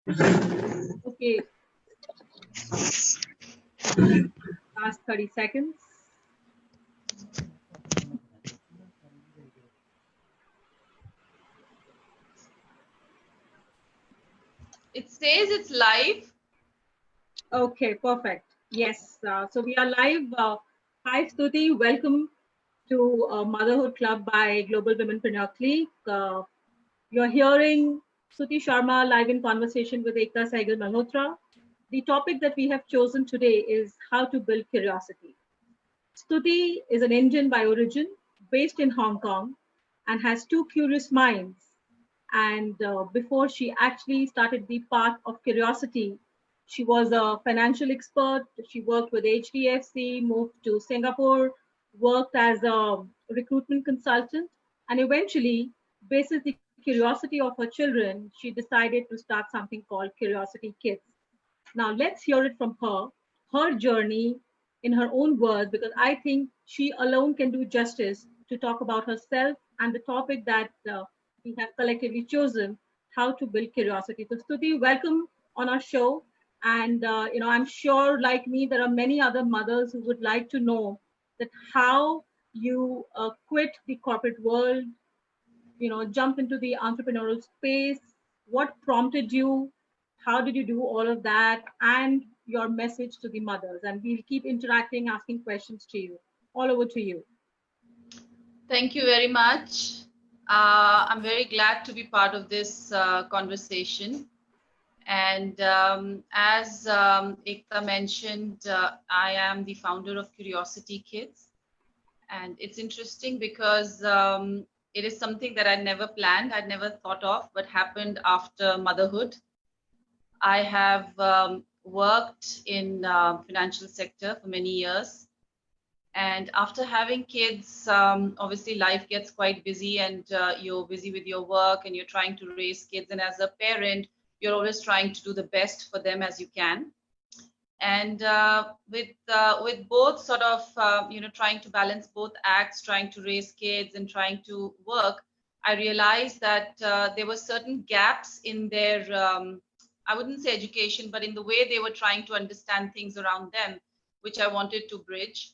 Okay, last 30 seconds. It says it's live. Okay, perfect. Yes, so we are live. Hi, Stuti. Welcome to Motherhood Club by Global Womenpreneur Clique. You're hearing Stuti Sharma live in conversation with Akta, Sehgal, Malhotra. The topic that we have chosen today is how to build curiosity. Stuti is an Indian by origin, based in Hong Kong, and has two curious minds. And before she actually started the path of curiosity, she was a financial expert. She worked with HDFC, moved to Singapore, worked as a recruitment consultant, and eventually, basis the curiosity of her children, she decided to start something called Curiosity Kids. Now, let's hear it from her journey in her own words, because I think she alone can do justice to talk about herself and the topic that we have collectively chosen, how to build curiosity. So, Stuti, welcome on our show. And, I'm sure, like me, there are many other mothers who would like to know that how you quit the corporate world, jump into the entrepreneurial space, what prompted you, how did you do all of that, and your message to the mothers. And we'll keep interacting, asking questions to you. All over to you. Thank you very much. I'm very glad to be part of this conversation. And as Ekta mentioned, I am the founder of Curiosity Kids. And it's interesting because it is something that I'd never planned, I'd never thought of, but happened after motherhood. I have worked in financial sector for many years. And after having kids, obviously life gets quite busy, and you're busy with your work and you're trying to raise kids. And as a parent, you're always trying to do the best for them as you can. And with both sort of trying to balance both acts, trying to raise kids and trying to work, I realized that there were certain gaps in their I wouldn't say education, but in the way they were trying to understand things around them, which I wanted to bridge.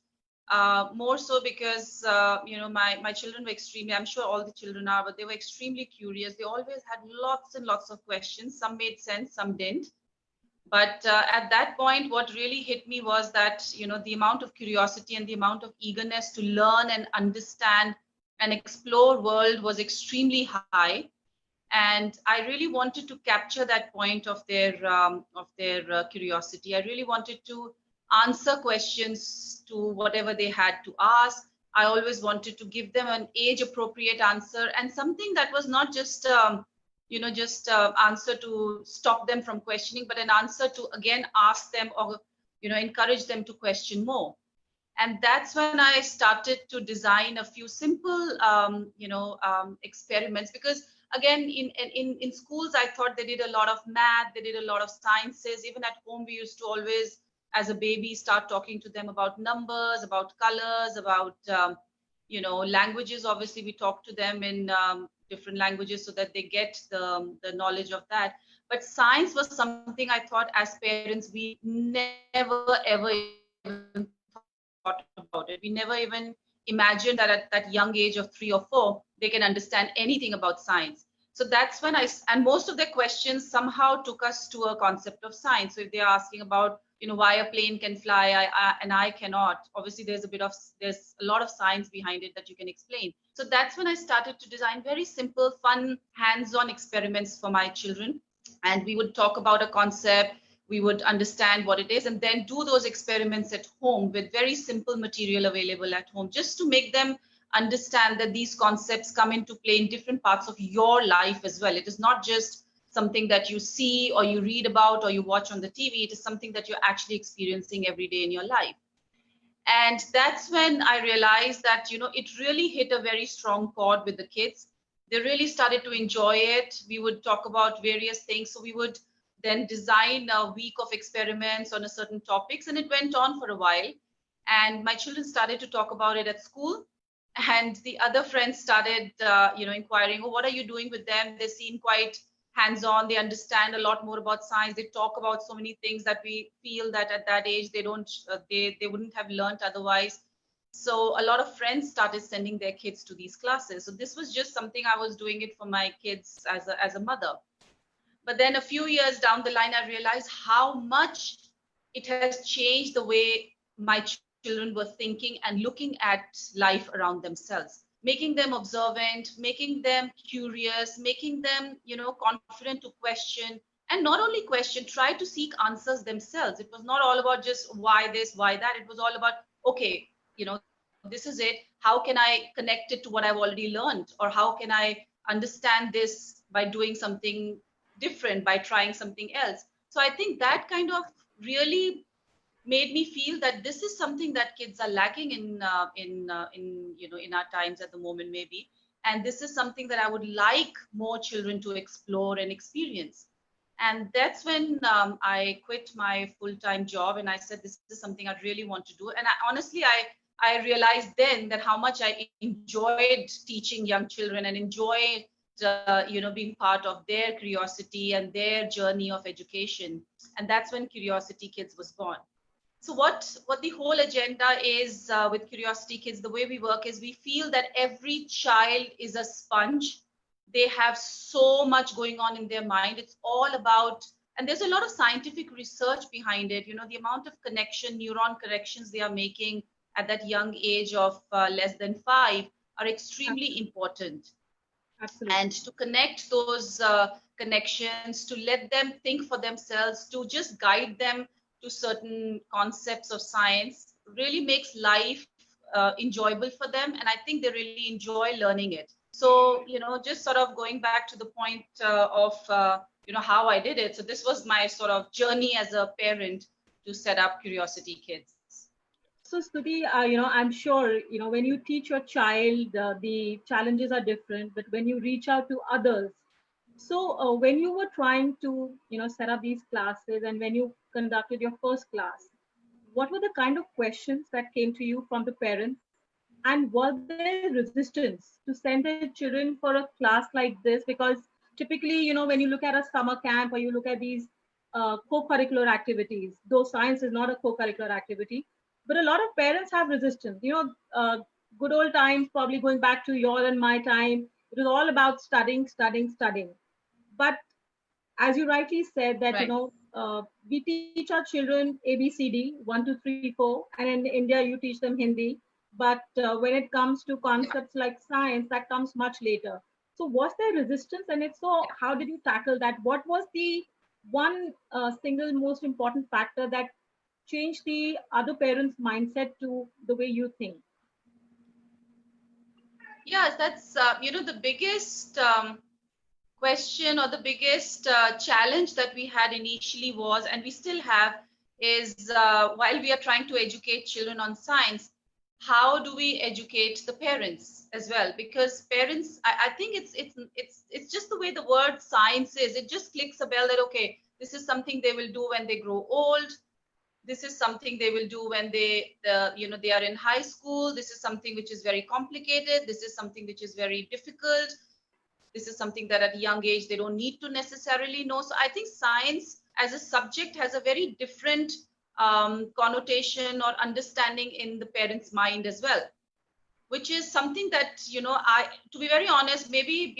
More so because my children were extremely, I'm sure all the children are, but they were extremely curious. They always had lots and lots of questions. Some made sense, some didn't. But at that point, what really hit me was that, the amount of curiosity and the amount of eagerness to learn and understand and explore world was extremely high. And I really wanted to capture that point of their curiosity. I really wanted to answer questions to whatever they had to ask. I always wanted to give them an age appropriate answer, and something that was not just answer to stop them from questioning, but an answer to again ask them, or encourage them to question more. And that's when I started to design a few simple experiments, because again in schools I thought they did a lot of math, they did a lot of sciences. Even at home we used to always, as a baby, start talking to them about numbers, about colors, about languages. Obviously we talk to them in different languages so that they get the knowledge of that. But science was something I thought as parents we never ever even thought about it. We never even imagined that at that young age of 3 or 4 they can understand anything about science. So that's when and most of their questions somehow took us to a concept of science. So if they're asking about why a plane can fly and I cannot, obviously there's a lot of science behind it that you can explain. So that's when I started to design very simple, fun, hands-on experiments for my children. And we would talk about a concept, we would understand what it is, and then do those experiments at home with very simple material available at home, just to make them understand that these concepts come into play in different parts of your life as well. It is not just something that you see or you read about or you watch on the TV. It is something that you're actually experiencing every day in your life. And that's when I realized that, it really hit a very strong chord with the kids. They really started to enjoy it. We would talk about various things. So we would then design a week of experiments on a certain topics, and it went on for a while. And my children started to talk about it at school. And the other friends started, inquiring, oh, what are you doing with them? They seem quite hands-on. They understand a lot more about science. They talk about so many things that we feel that at that age they don't, they wouldn't have learned otherwise. So a lot of friends started sending their kids to these classes. So this was just something I was doing it for my kids as a mother. But then a few years down the line, I realized how much it has changed the way my children were thinking and looking at life around themselves, making them observant, making them curious, making them, confident to question, and not only question, try to seek answers themselves. It was not all about just why this, why that. It was all about, okay, this is it. How can I connect it to what I've already learned? Or how can I understand this by doing something different, by trying something else? So I think that kind of really made me feel that this is something that kids are lacking in our times at the moment, maybe. And this is something that I would like more children to explore and experience. And that's when I quit my full-time job, and I said, this is something I really want to do. And honestly, I realized then that how much I enjoyed teaching young children and enjoyed being part of their curiosity and their journey of education. And that's when Curiosity Kids was born. So what the whole agenda is with Curiosity Kids, the way we work is we feel that every child is a sponge. They have so much going on in their mind. It's all about, and there's a lot of scientific research behind it. The amount of neuron connections they are making at that young age of less than 5 are extremely Absolutely. important. And Absolutely. to connect those connections, to let them think for themselves, to just guide them to certain concepts of science really makes life enjoyable for them. And I think they really enjoy learning it. So, just sort of going back to the point of how I did it. So this was my sort of journey as a parent to set up Curiosity Kids. So, Stuti, I'm sure, when you teach your child, the challenges are different, but when you reach out to others, so when you were trying to, set up these classes and when you conducted your first class, what were the kind of questions that came to you from the parents? And was there resistance to send their children for a class like this? Because typically, when you look at a summer camp or you look at these co-curricular activities, though science is not a co-curricular activity, but a lot of parents have resistance. Good old times, probably going back to your and my time, it was all about studying, studying, studying. But as you rightly said that Right. we teach our children ABCD 1 2 3 4, and in India you teach them Hindi, but when it comes to Yeah. concepts like science, that comes much later. So was there resistance, and if so, Yeah. how did you tackle that? What was the one single most important factor that changed the other parents mindset to the way you think? Yes, that's the biggest question, or the biggest challenge that we had initially was, and we still have, is while we are trying to educate children on science, how do we educate the parents as well? Because parents, I think it's just the way the word science is. It just clicks a bell that, okay, this is something they will do when they grow old. This is something they will do when they are in high school. This is something which is very complicated. This is something which is very difficult. This is something that at a young age they don't need to necessarily know. So I think science as a subject has a very different connotation or understanding in the parent's mind as well, which is something that, I, to be very honest, maybe,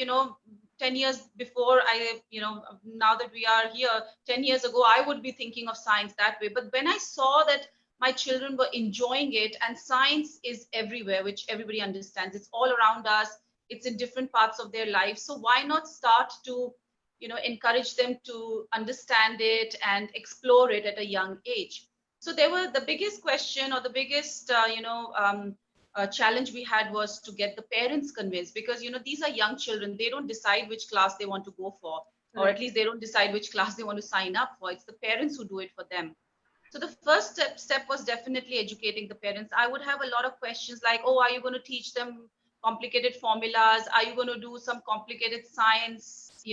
10 years before now that we are here, 10 years ago, I would be thinking of science that way. But when I saw that my children were enjoying it, and science is everywhere, which everybody understands, it's all around us, it's in different parts of their life. So why not start to, encourage them to understand it and explore it at a young age? So there were the biggest question, or the biggest, challenge we had was to get the parents convinced, because these are young children. They don't decide which class they want to go for, or at Correct. least they don't decide which class they want to sign up for. It's the parents who do it for them. So the first step was definitely educating the parents. I would have a lot of questions like, oh, are you going to teach them complicated formulas? Are you going to do some complicated science,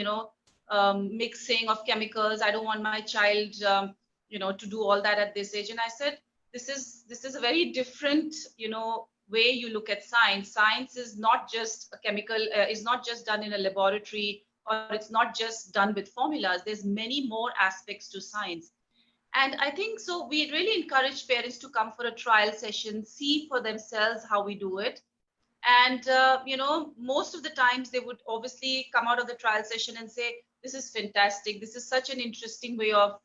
mixing of chemicals? I don't want my child, to do all that at this age. And I said, this is a very different, way you look at science. Science is not just a chemical, is not just done in a laboratory or it's not just done with formulas. There's many more aspects to science. And I think so we really encourage parents to come for a trial session, see for themselves how we do it. And most of the times they would obviously come out of the trial session and say, this is fantastic, this is such an interesting way of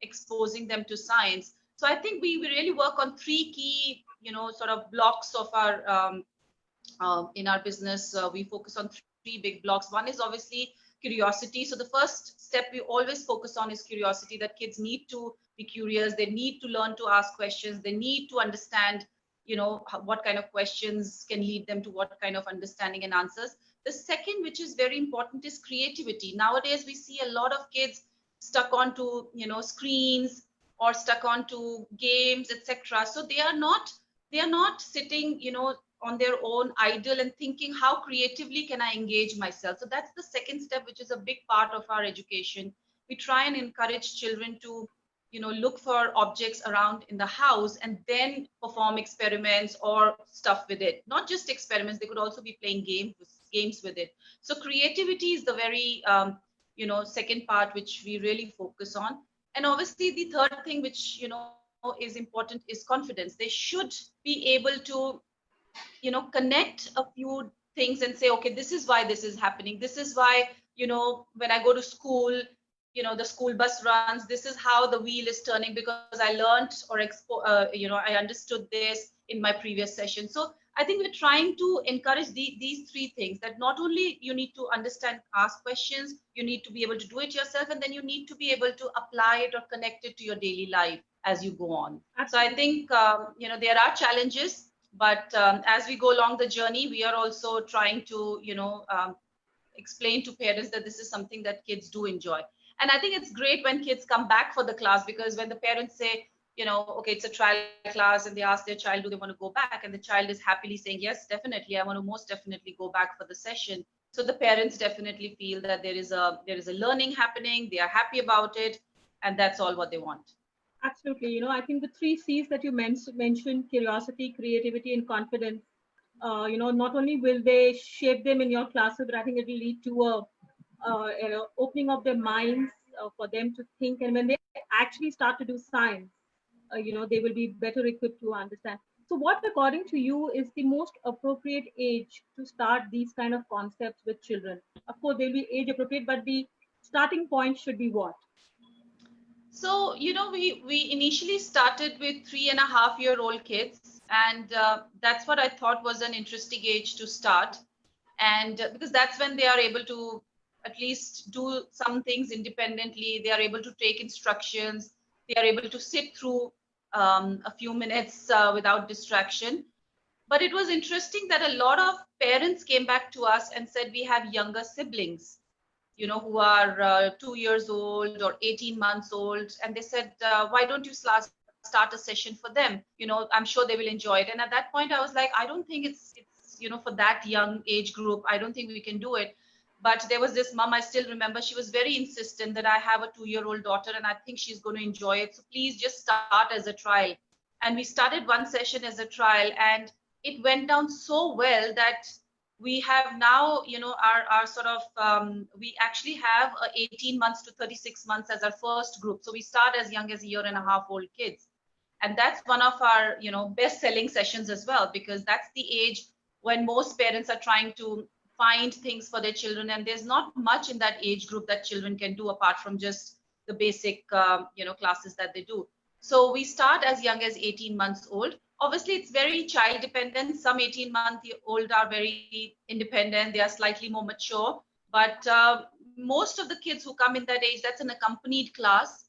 exposing them to science. So I think we really work on three key sort of blocks of our in our business. We focus on three big blocks. One is obviously curiosity. So the first step we always focus on is curiosity, that kids need to be curious, they need to learn to ask questions, they need to understand what kind of questions can lead them to what kind of understanding and answers. The second, which is very important, is creativity. Nowadays we see a lot of kids stuck onto screens or stuck onto games, etc. So they are not sitting on their own idle and thinking, how creatively can I engage myself? So that's the second step, which is a big part of our education. We try and encourage children to look for objects around in the house and then perform experiments or stuff with it. Not just experiments, they could also be playing games with it. So creativity is the very second part which we really focus on. And obviously the third thing which is important is confidence. They should be able to connect a few things and say, okay, this is why this is happening, this is why when I go to school, the school bus runs, this is how the wheel is turning because I learned or I understood this in my previous session. So I think we're trying to encourage these three things, that not only you need to understand, ask questions, you need to be able to do it yourself, and then you need to be able to apply it or connect it to your daily life as you go on. So I think there are challenges, but as we go along the journey, we are also trying to explain to parents that this is something that kids do enjoy. And I think it's great when kids come back for the class, because when the parents say, okay, it's a trial class, and they ask their child, do they want to go back? And the child is happily saying, yes, definitely, I want to most definitely go back for the session. So the parents definitely feel that there is a learning happening, they are happy about it, and that's all what they want. Absolutely. I think the three C's that you mentioned, curiosity, creativity, and confidence, not only will they shape them in your classes, but I think it will lead to opening of their minds for them to think. And when they actually start to do science, they will be better equipped to understand. So what, according to you, is the most appropriate age to start these kind of concepts with children? Of course, they'll be age appropriate, but the starting point should be what? So, we initially started with 3.5-year-old kids, and that's what I thought was an interesting age to start. And because that's when they are able to at least do some things independently, they are able to take instructions, they are able to sit through a few minutes without distraction. But it was interesting that a lot of parents came back to us and said, we have younger siblings who are 2 years old or 18 months old. And they said, why don't you start a session for them? I'm sure they will enjoy it. And at that point, I was like, I don't think it's for that young age group. I don't think we can do it. But there was this mom, I still remember, she was very insistent that I have a 2-year-old daughter and I think she's going to enjoy it. So please just start as a trial. And we started one session as a trial, and it went down so well that we have now, our sort of, we actually have 18 months to 36 months as our first group. So we start as young as 1.5-year-old old kids. And that's one of our, best selling sessions as well, because that's the age when most parents are trying to find things for their children. And there's not much in that age group that children can do apart from just the basic, classes that they do. So we start as young as 18 months old. Obviously, it's very child dependent. Some 18-month-old are very independent. They are slightly more mature. But most of the kids who come in that age, that's an accompanied class.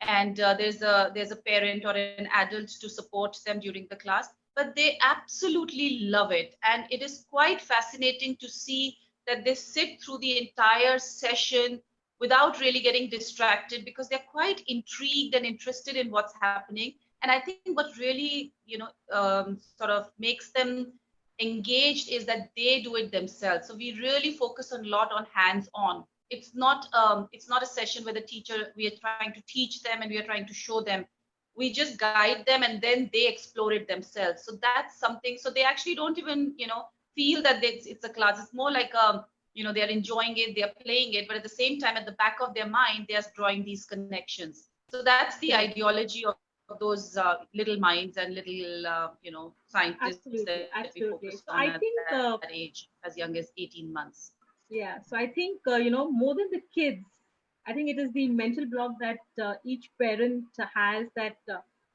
And there's a parent or an adult to support them during the class. But they absolutely love it. And it is quite fascinating to see that they sit through the entire session without really getting distracted, because they're quite intrigued and interested in what's happening. And I think what really, sort of makes them engaged is that they do it themselves. So we really focus a lot on hands-on. It's not a session where the teacher, we are trying to teach them and we are trying to show them. We just guide them and then they explore it themselves. So that's something. So they actually don't even, feel that it's a class. It's more like they're enjoying it, they're playing it, but at the same time, at the back of their mind, they're drawing these connections. So that's the Correct. ideology of those little minds and little, scientists that we Absolutely, focused on at absolutely. So that I age, think, as young as 18 months. yeah, so I think, more than the kids, I think it is the mental block that each parent has that,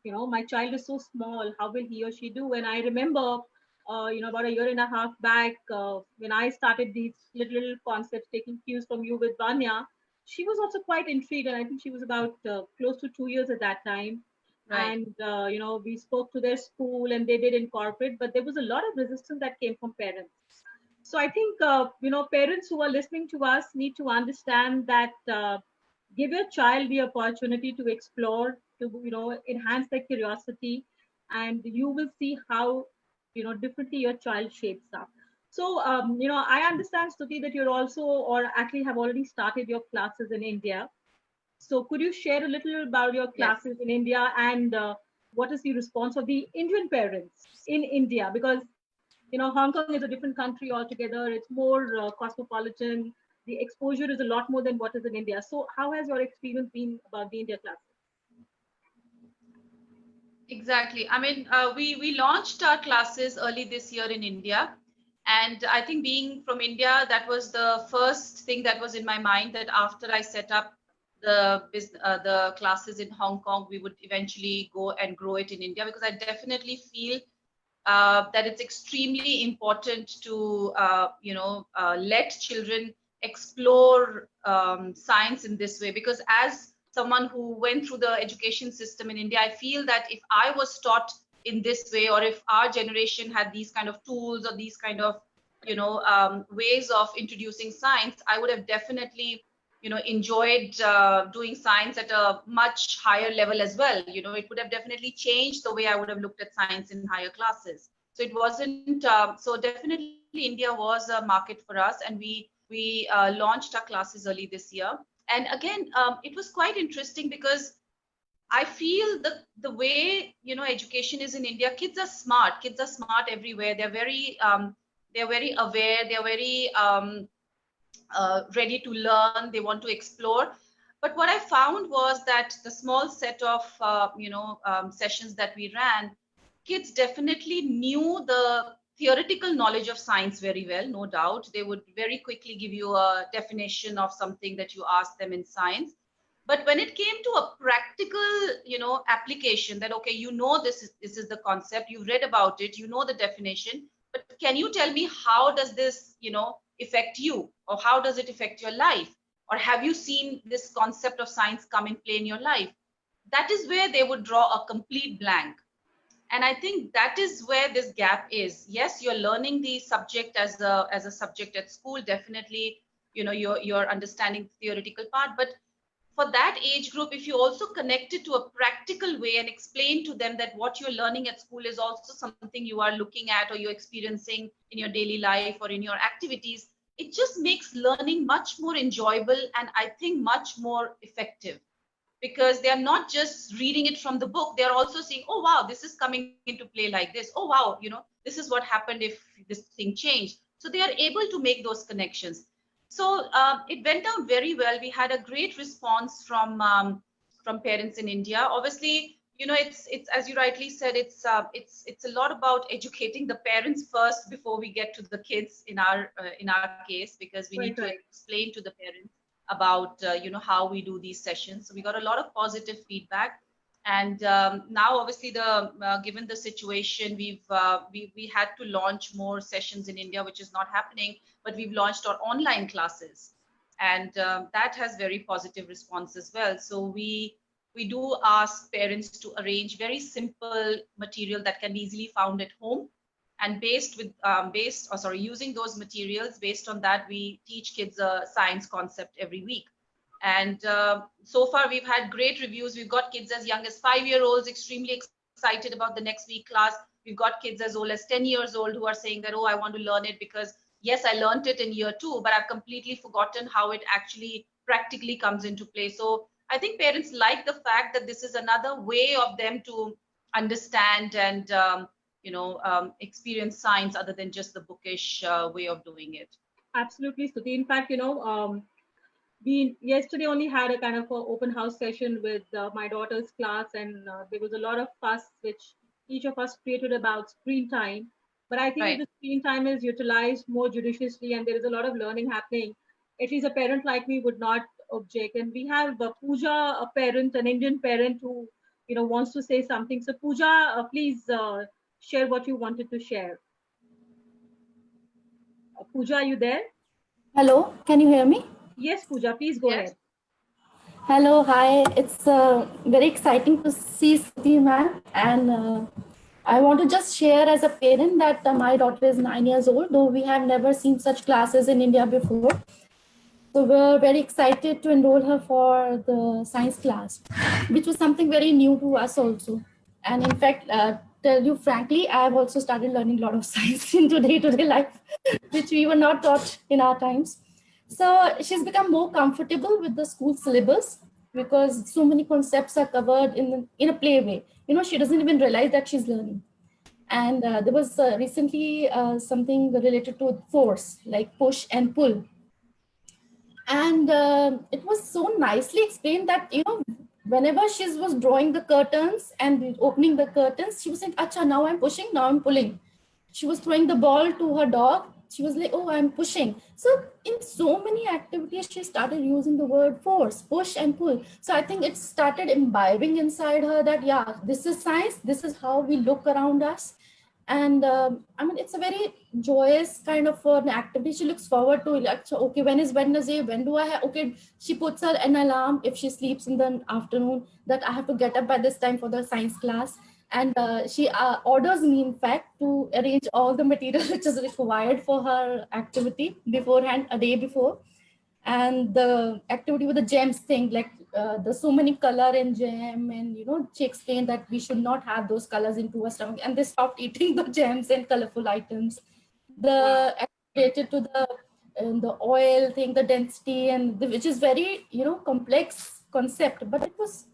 my child is so small, how will he or she do? And I remember, about a year and a half back, when I started these little concepts, taking cues from you with Vanya, she was also quite intrigued. And I think she was about close to 2 years at that time. Right. And, we spoke to their school and they did incorporate, but there was a lot of resistance that came from parents. So I think, parents who are listening to us need to understand that, give your child the opportunity to explore, to, enhance their curiosity, and you will see how, differently your child shapes up. So, I understand, Stuti, that you're also, or actually have already started your classes in India. So could you share a little about your Yes. classes in India, and what is the response of the Indian parents in India? Because Hong Kong is a different country altogether. It's more cosmopolitan. The exposure is a lot more than what is in India. So how has your experience been about the India classes? Exactly. I mean, we launched our classes early this year in India, and I think being from India, that was the first thing that was in my mind. That after I set up the classes in Hong Kong, we would eventually go and grow it in India, because I definitely feel that it's extremely important to let children explore science in this way, because as someone who went through the education system in India, I feel that if I was taught in this way, or if our generation had these kind of tools or these kind of ways of introducing science, I would have definitely enjoyed doing science at a much higher level as well. It would have definitely changed the way I would have looked at science in higher classes. So it wasn't. So definitely, India was a market for us, and we launched our classes early this year. And again, it was quite interesting, because I feel the way education is in India. Kids are smart. Kids are smart everywhere. They're very aware. They're very ready to learn. They want to explore. But what I found was that the small set of sessions that we ran, kids definitely knew the theoretical knowledge of science very well, no doubt. They would very quickly give you a definition of something that you asked them in science. But when it came to a practical application, that okay, this is the concept, you've read about it, you know the definition, but can you tell me how does this affect you, or how does it affect your life, or have you seen this concept of science come in play in your life? That is where they would draw a complete blank. And I think that is where this gap is. Yes, you're learning the subject as a subject at school, definitely. You're understanding the theoretical part, but for that age group, if you also connect it to a practical way and explain to them that what you're learning at school is also something you are looking at or you're experiencing in your daily life or in your activities, it just makes learning much more enjoyable, and I think much more effective, because they are not just reading it from the book, they are also seeing, oh wow, this is coming into play like this, oh wow, this is what happened if this thing changed. So they are able to make those connections. So it went down very well. We had a great response from parents in India. Obviously, it's as you rightly said, it's a lot about educating the parents first before we get to the kids in our case, because we need Right, to right. explain to the parents about how we do these sessions. So we got a lot of positive feedback. And now, obviously, the given the situation, we had to launch more sessions in India, which is not happening. But we've launched our online classes, and that has very positive response as well. So we do ask parents to arrange very simple material that can be easily found at home, and using those materials, based on that, we teach kids a science concept every week. And so far we've had great reviews. We've got kids as young as 5-year-olds extremely excited about the next week class. We've got kids as old as 10 years old who are saying that, oh, I want to learn it because yes, I learned it in year 2, but I've completely forgotten how it actually practically comes into play. So I think parents like the fact that this is another way of them to understand and experience science other than just the bookish way of doing it. Absolutely, Stuti. In fact, we yesterday only had a kind of a open house session with my daughter's class, and there was a lot of fuss which each of us created about screen time. But I think if Right. the screen time is utilized more judiciously and there is a lot of learning happening, at least a parent like me would not object. And we have Pooja, a parent, an Indian parent who wants to say something. So Pooja, please share what you wanted to share. Pooja, are you there? Hello, can you hear me? Yes, Pooja, please go Yes. ahead. Hello, hi. It's very exciting to see Stuti ma'am, and I want to just share as a parent that my daughter is 9 years old, though we have never seen such classes in India before. So we're very excited to enroll her for the science class, which was something very new to us also. And in fact, tell you frankly, I've also started learning a lot of science into day-to-day life, which we were not taught in our times. So she's become more comfortable with the school syllabus because so many concepts are covered in a play way. She doesn't even realize that she's learning. And there was recently something related to force, like push and pull, and it was so nicely explained that whenever she was drawing the curtains and opening the curtains, she was saying, acha, now I'm pushing, now I'm pulling. She was throwing the ball to her dog, she was like, oh, I'm pushing. So in so many activities she started using the word force, push and pull. So I think it started imbibing inside her that, yeah, this is science, this is how we look around us. And I mean, it's a very joyous kind of an activity. She looks forward to, like, so, okay, when is Wednesday, when do I have, okay, she puts her an alarm if she sleeps in the afternoon that I have to get up by this time for the science class. And she orders me, in fact, to arrange all the material which is required for her activity beforehand, a day before. And the activity with the gems thing, like there's so many color in gem, and she explained that we should not have those colors into our stomach, and they stopped eating the gems and colorful items. Wow. The related to the oil thing, the density, and which is very complex concept, but it was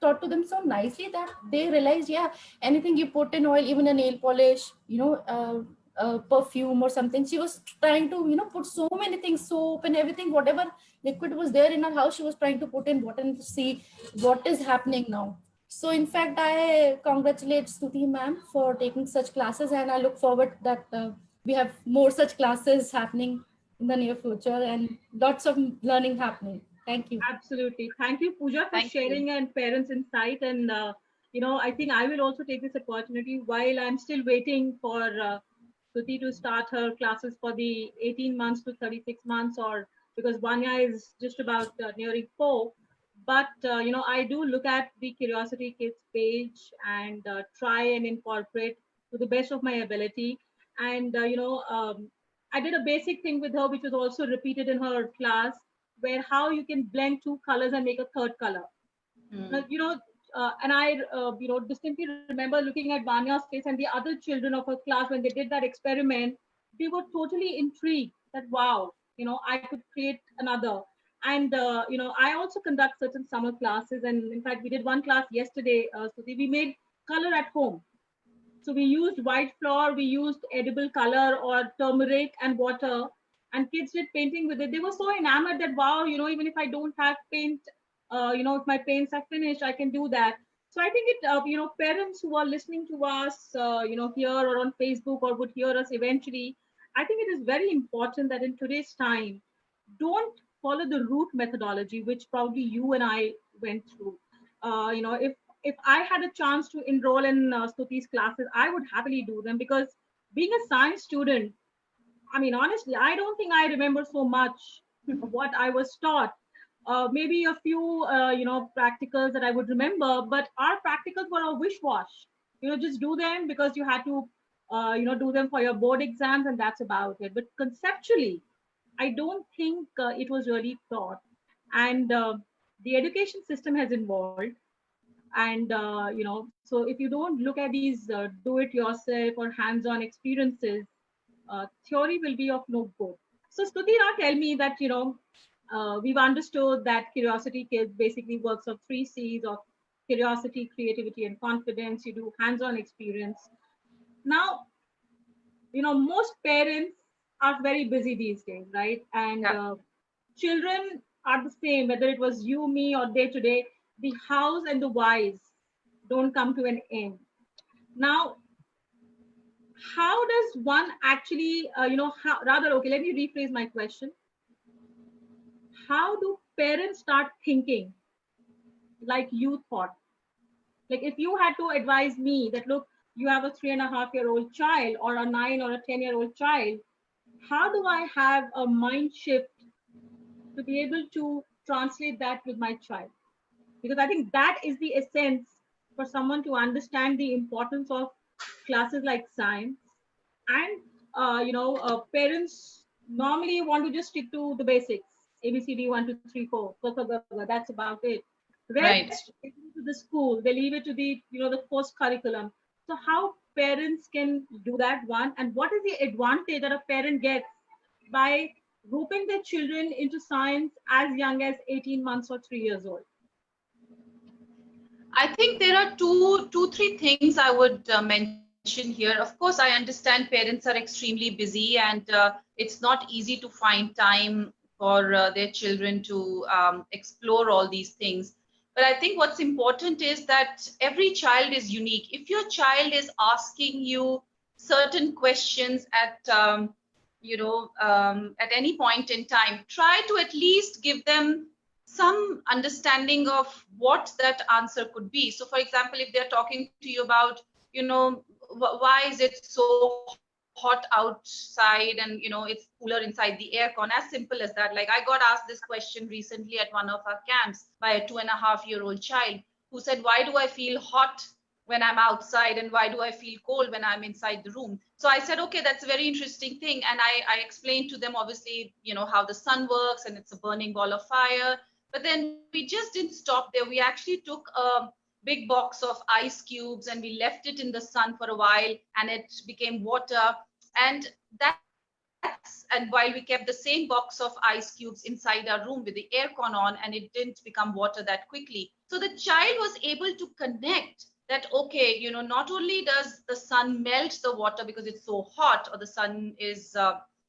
taught to them so nicely that they realized, yeah, anything you put in oil, even a nail polish, perfume or something. She was trying to put so many things, soap and everything, whatever liquid was there in her house, she was trying to put in water and to see what is happening now. So in fact, I congratulate Stuti ma'am for taking such classes, and I look forward that we have more such classes happening in the near future and lots of learning happening. Thank you. Absolutely. Thank you, Pooja, for Thank you. sharing and parents' insight. And, I think I will also take this opportunity while I'm still waiting for Stuti to start her classes for the 18 months to 36 months, or because Vanya is just about nearing 4. But, I do look at the Curiosity Kids page and try and incorporate to the best of my ability. And, I did a basic thing with her, which was also repeated in her class, where how you can blend two colors and make a third color. Now, Hmm. and I, distinctly remember looking at Vanya's face and the other children of her class when they did that experiment. They were totally intrigued that, wow, I could create another. And, I also conduct certain summer classes. And in fact, we did one class yesterday. So we made color at home. So we used white flour, we used edible color or turmeric and water, and kids did painting with it. They were so enamored that, wow, even if I don't have paint, if my paints are finished, I can do that. So I think parents who are listening to us, here or on Facebook or would hear us eventually, I think it is very important that in today's time, don't follow the route methodology, which probably you and I went through. If I had a chance to enroll in Stuti's classes, I would happily do them because being a science student, I mean, honestly, I don't think I remember so much of what I was taught. Maybe a few, practicals that I would remember, but our practicals were a wish wash. Just do them because you had to, do them for your board exams, and that's about it. But conceptually, I don't think it was really taught. And the education system has evolved. And, so if you don't look at these do it yourself or hands on experiences, theory will be of no good. So, Stuti, now tell me that, we've understood that Curiosity Kids basically works on three C's of curiosity, creativity, and confidence. You do hands on experience. Now, most parents are very busy these days, right? And Yeah. children are the same, whether it was you, me, or day to day. The hows and the whys don't come to an end. Now, how does one actually, rather, okay, let me rephrase my question. How do parents start thinking like you thought? Like if you had to advise me that, look, you have a 3.5-year-old child or a 9 or a 10-year-old child, how do I have a mind shift to be able to translate that with my child? Because I think that is the essence for someone to understand the importance of classes like science. And parents normally want to just stick to the basics, ABCD 1 2 3 4, that's about it. Rest Right. they leave it to the school, they leave it to the post curriculum. So how parents can do that, one, and what is the advantage that a parent gets by roping their children into science as young as 18 months or 3 years old? I think there are three things I would mention here. Of course, I understand parents are extremely busy, and it's not easy to find time for their children to explore all these things. But I think what's important is that every child is unique. If your child is asking you certain questions at any point in time, try to at least give them some understanding of what that answer could be. So, for example, if they're talking to you about, why is it so hot outside, and it's cooler inside the aircon, as simple as that. Like, I got asked this question recently at one of our camps by a 2.5-year-old child who said, why do I feel hot when I'm outside, and why do I feel cold when I'm inside the room? So I said, okay, that's a very interesting thing. And I explained to them, obviously, how the sun works, and it's a burning ball of fire. But then we just didn't stop there. We actually took a big box of ice cubes and we left it in the sun for a while, and it became water. And and while we kept the same box of ice cubes inside our room with the aircon on, and it didn't become water that quickly. So the child was able to connect that, okay, not only does the sun melt the water because it's so hot, or the sun is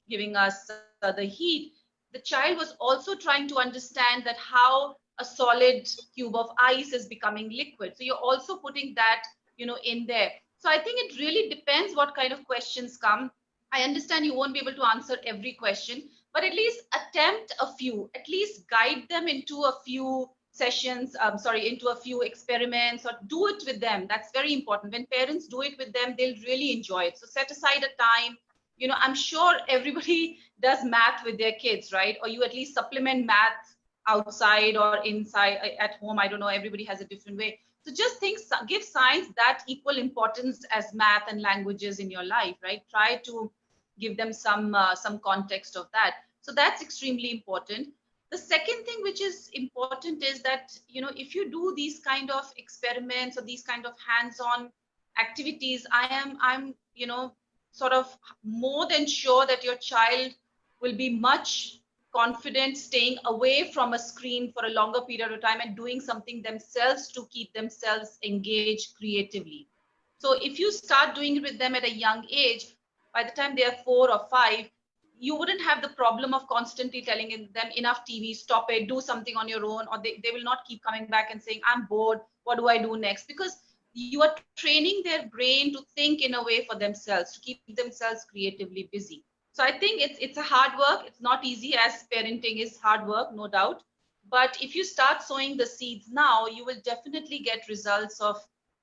giving us the heat, the child was also trying to understand that how a solid cube of ice is becoming liquid. So you're also putting that, in there. So I think it really depends what kind of questions come. I understand you won't be able to answer every question, but at least attempt a few, at least guide them into a few sessions, into a few experiments, or do it with them. That's very important. When parents do it with them, they'll really enjoy it. So set aside a time. I'm sure everybody does math with their kids, right? Or you at least supplement math outside or inside at home. I don't know, everybody has a different way. So just give science that equal importance as math and languages in your life, right? Try to give them some context of that. So that's extremely important. The second thing which is important is that, if you do these kind of experiments or these kind of hands-on activities, I'm sort of more than sure that your child will be much confident staying away from a screen for a longer period of time and doing something themselves to keep themselves engaged creatively. So if you start doing it with them at a young age, by the time they are 4 or 5, you wouldn't have the problem of constantly telling them, enough TV, stop it, do something on your own, or they will not keep coming back and saying, I'm bored, what do I do next? Because you are training their brain to think in a way for themselves, to keep themselves creatively busy. So I think it's a hard work. It's not easy, as parenting is hard work, no doubt. But if you start sowing the seeds now, you will definitely get results of,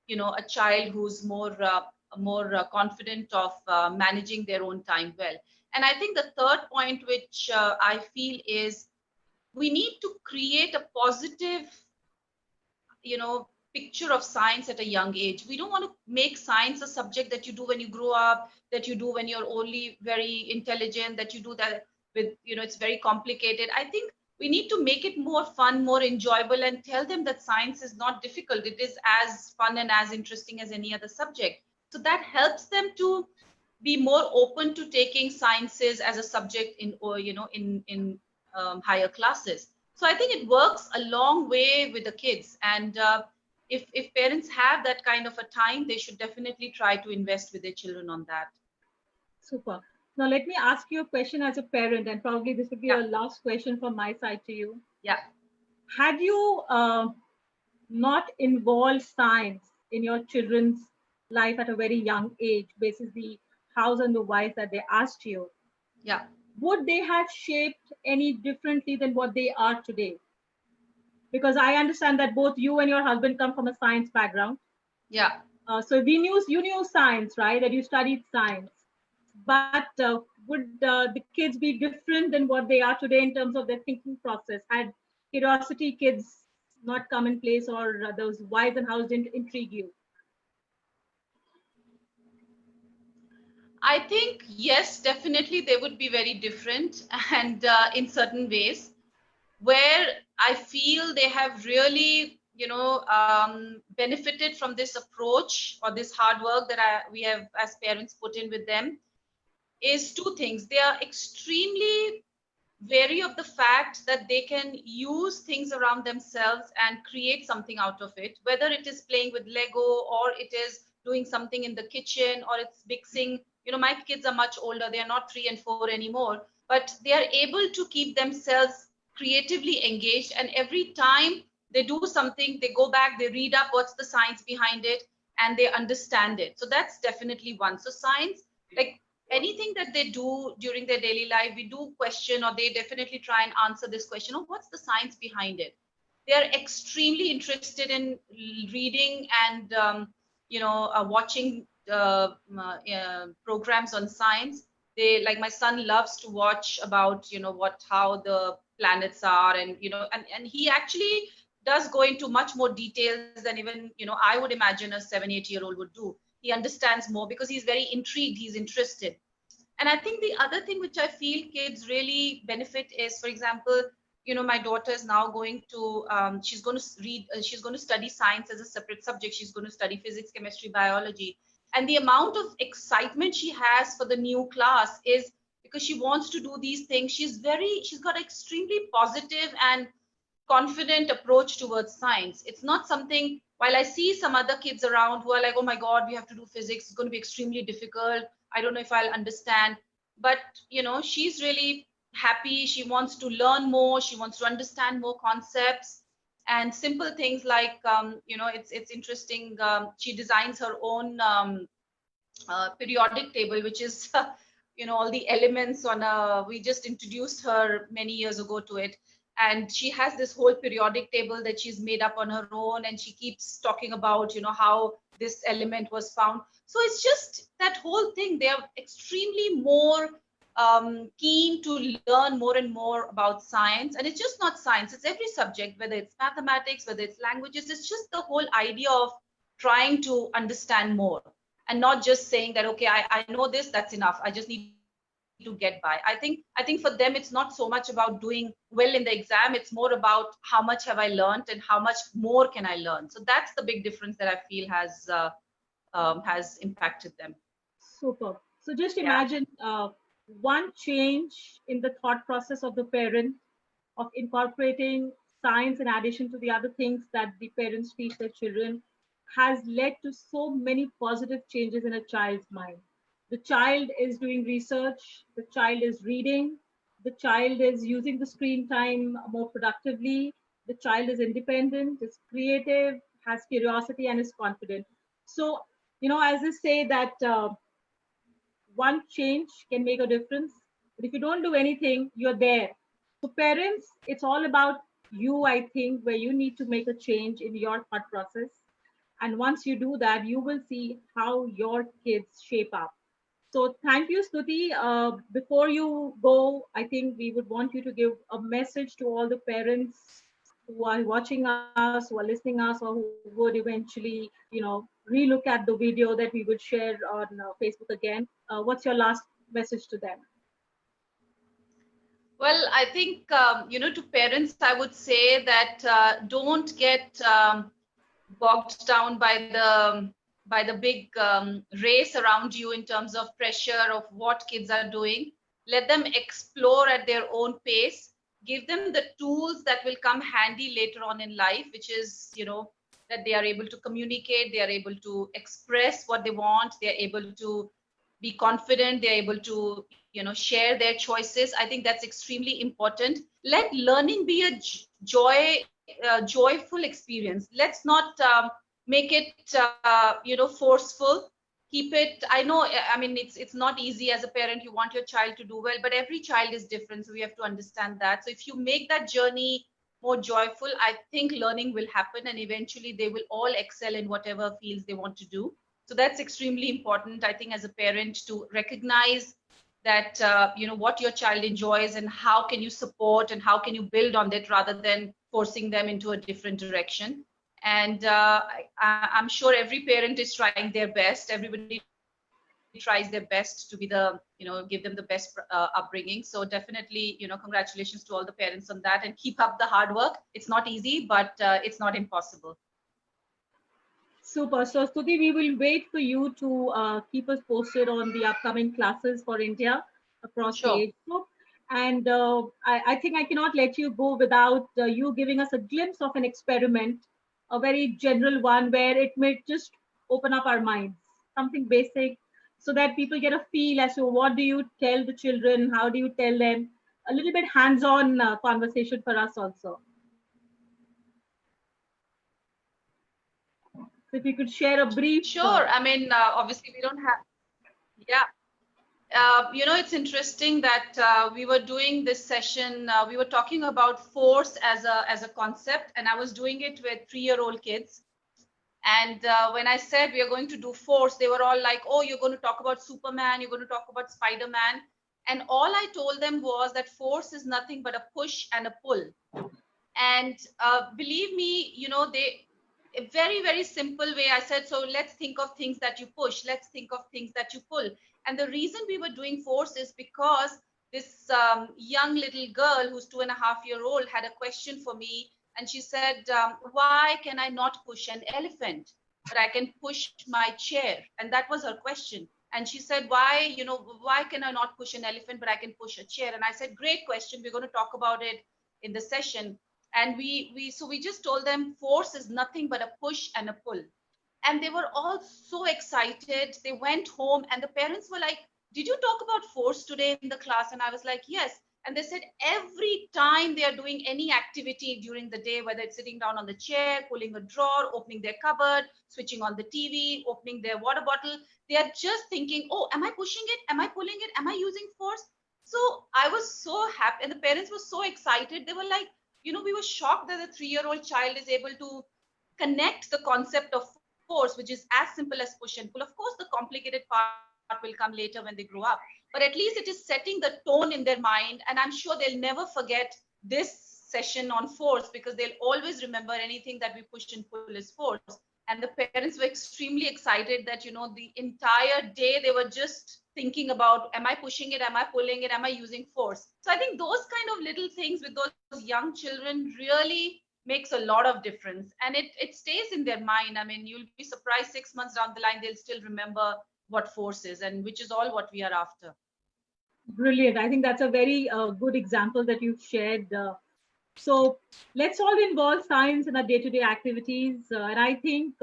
a child who's more confident of managing their own time well. And I think the third point, which I feel, is we need to create a positive, picture of science at a young age. We don't want to make science a subject that you do when you grow up, that you do when you're only very intelligent, that you do that with, it's very complicated. I think we need to make it more fun, more enjoyable, and tell them that science is not difficult. It is as fun and as interesting as any other subject. So that helps them to be more open to taking sciences as a subject in, or in higher classes. So I think it works a long way with the kids. And if parents have that kind of a time, they should definitely try to invest with their children on that. Super. Now, let me ask you a question as a parent, and probably this would be Yeah. a last question from my side to you. Yeah. Had you not involved science in your children's life at a very young age, basically hows and the whys that they asked you, Yeah. would they have shaped any differently than what they are today? Because I understand that both you and your husband come from a science background. Yeah. So you knew science, right? That you studied science. But would the kids be different than what they are today in terms of their thinking process? Had curiosity kids not come in place, or those whys and hows didn't intrigue you? I think, yes, definitely they would be very different and in certain ways where I feel they have really, benefited from this approach or this hard work that we have as parents put in with them is two things. They are extremely wary of the fact that they can use things around themselves and create something out of it, whether it is playing with Lego or it is doing something in the kitchen or it's mixing. My kids are much older, they are not 3 and 4 anymore, but they are able to keep themselves creatively engaged. And every time they do something, they go back, they read up what's the science behind it, and they understand it. So that's definitely one. So science, like anything that they do during their daily life, we do question, or they definitely try and answer this question: oh, what's the science behind it? They are extremely interested in reading and watching programs on science. They, like, my son loves to watch about how the planets are, and and he actually does go into much more details than even I would imagine a 7-8 year old would do. He understands more because he's very intrigued, he's interested. And I think the other thing which I feel kids really benefit is, for example, my daughter is now going to she's going to she's going to study science as a separate subject. She's going to study physics, chemistry, biology. And the amount of excitement she has for the new class is because she wants to do these things. She's got extremely positive and confident approach towards science. It's not something, while I see some other kids around who are like, oh my God, we have to do physics, it's going to be extremely difficult, I don't know if I'll understand. But she's really happy. She wants to learn more, she wants to understand more concepts. And simple things like it's interesting, she designs her own periodic table, which is all the elements on a, we just introduced her many years ago to it, and she has this whole periodic table that she's made up on her own, and she keeps talking about how this element was found. So it's just that whole thing. They are extremely more keen to learn more and more about science. And it's just not science, it's every subject, whether it's mathematics, whether it's languages. It's just the whole idea of trying to understand more, and not just saying that, okay, I know this, that's enough, I just need to get by. I think for them it's not so much about doing well in the exam, it's more about how much have I learned and how much more can I learn. So that's the big difference that I feel has impacted them. Super. So just Yeah. imagine one change in the thought process of the parent of incorporating science in addition to the other things that the parents teach their children has led to so many positive changes in a child's mind. The child is doing research, the child is reading, the child is using the screen time more productively, the child is independent, is creative, has curiosity, and is confident. So, as I say that one change can make a difference. But if you don't do anything, you're there. So, parents, it's all about you, I think, where you need to make a change in your thought process. And once you do that, you will see how your kids shape up. So, thank you, Stuti. Before you go, I think we would want you to give a message to all the parents who are watching us, who are listening us, or who would eventually, relook at the video that we would share on Facebook again. What's your last message to them? Well, I think to parents I would say that don't get bogged down by the big race around you in terms of pressure of what kids are doing. Let them explore at their own pace. Give them the tools that will come handy later on in life, which is that they are able to communicate, they are able to express what they want, they are able to be confident, they're able to, share their choices. I think that's extremely important. Let learning be a joyful experience. Let's not make it, forceful. Keep it. I know. I mean, it's not easy as a parent. You want your child to do well, but every child is different, so we have to understand that. So if you make that journey more joyful, I think learning will happen, and eventually they will all excel in whatever fields they want to do. So that's extremely important, I think, as a parent, to recognize that what your child enjoys and how can you support and how can you build on that rather than forcing them into a different direction. And I'm sure every parent is trying their best. Everybody tries their best to be the, give them the best upbringing. So definitely, congratulations to all the parents on that, and keep up the hard work. It's not easy, but it's not impossible. Super. So, Stuti, we will wait for you to keep us posted on the upcoming classes for India across the Sure. age group. And I think I cannot let you go without you giving us a glimpse of an experiment, a very general one where it may just open up our minds, something basic, so that people get a feel as to what do you tell the children, how do you tell them, a little bit hands-on conversation for us also. So if you could share a brief. Sure. I mean, obviously we don't have, yeah. It's interesting that we were doing this session. We were talking about force as a concept, and I was doing it with 3-year-old kids. And when I said we are going to do force, they were all like, "Oh, you're going to talk about Superman. You're going to talk about Spider-Man." And all I told them was that force is nothing but a push and a pull. And believe me, a very, very simple way, I said, so let's think of things that you push. Let's think of things that you pull. And the reason we were doing force is because this young little girl who's 2.5-year-old had a question for me. And she said, why can I not push an elephant, but I can push my chair? And that was her question. And she said, why can I not push an elephant, but I can push a chair? And I said, great question. We're going to talk about it in the session. And we just told them force is nothing but a push and a pull. And they were all so excited. They went home and the parents were like, did you talk about force today in the class? And I was like, yes. And they said every time they are doing any activity during the day, whether it's sitting down on the chair, pulling a drawer, opening their cupboard, switching on the TV, opening their water bottle, they are just thinking, oh, am I pushing it? Am I pulling it? Am I using force? So I was so happy. And the parents were so excited. They were like, we were shocked that a 3-year-old child is able to connect the concept of force, which is as simple as push and pull. Of course, the complicated part will come later when they grow up, but at least it is setting the tone in their mind. And I'm sure they'll never forget this session on force, because they'll always remember anything that we push and pull is force. And the parents were extremely excited that, the entire day they were just thinking about, am I pushing it? Am I pulling it? Am I using force? So I think those kind of little things with those young children really makes a lot of difference. And it stays in their mind. I mean, you'll be surprised 6 months down the line, they'll still remember what force is, and which is all what we are after. Brilliant. I think that's a very good example that you've shared. So let's all involve science in our day-to-day activities. And I think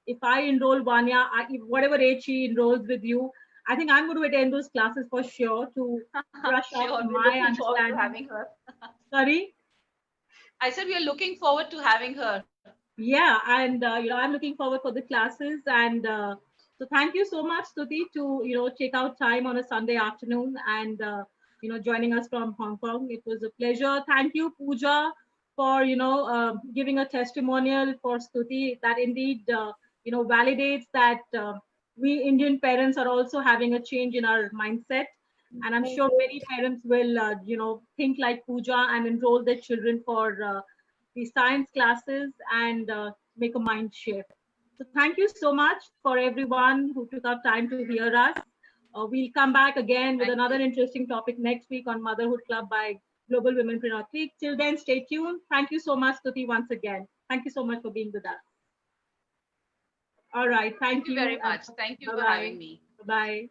if I enroll Vanya, whatever age she enrolls with you, I think I'm going to attend those classes for sure to brush sure, up we're my looking forward to understanding. having her. Sorry? I said we are looking forward to having her. Yeah, and I'm looking forward for the classes. And so thank you so much, Stuti, to take out time on a Sunday afternoon and joining us from Hong Kong. It was a pleasure. Thank you, Pooja, for giving a testimonial for Stuti that indeed validates that we Indian parents are also having a change in our mindset. And I'm sure many parents will think like Pooja and enroll their children for the science classes and make a mind shift. So thank you so much for everyone who took out time to hear us. We'll come back again with another interesting topic next week on Motherhood Club by Global Womenpreneur Clique. Till then, stay tuned. Thank you so much, Stuti, once again. Thank you so much for being with us. All right. Thank you very much. Thank you Bye-bye. for having me. Bye-bye.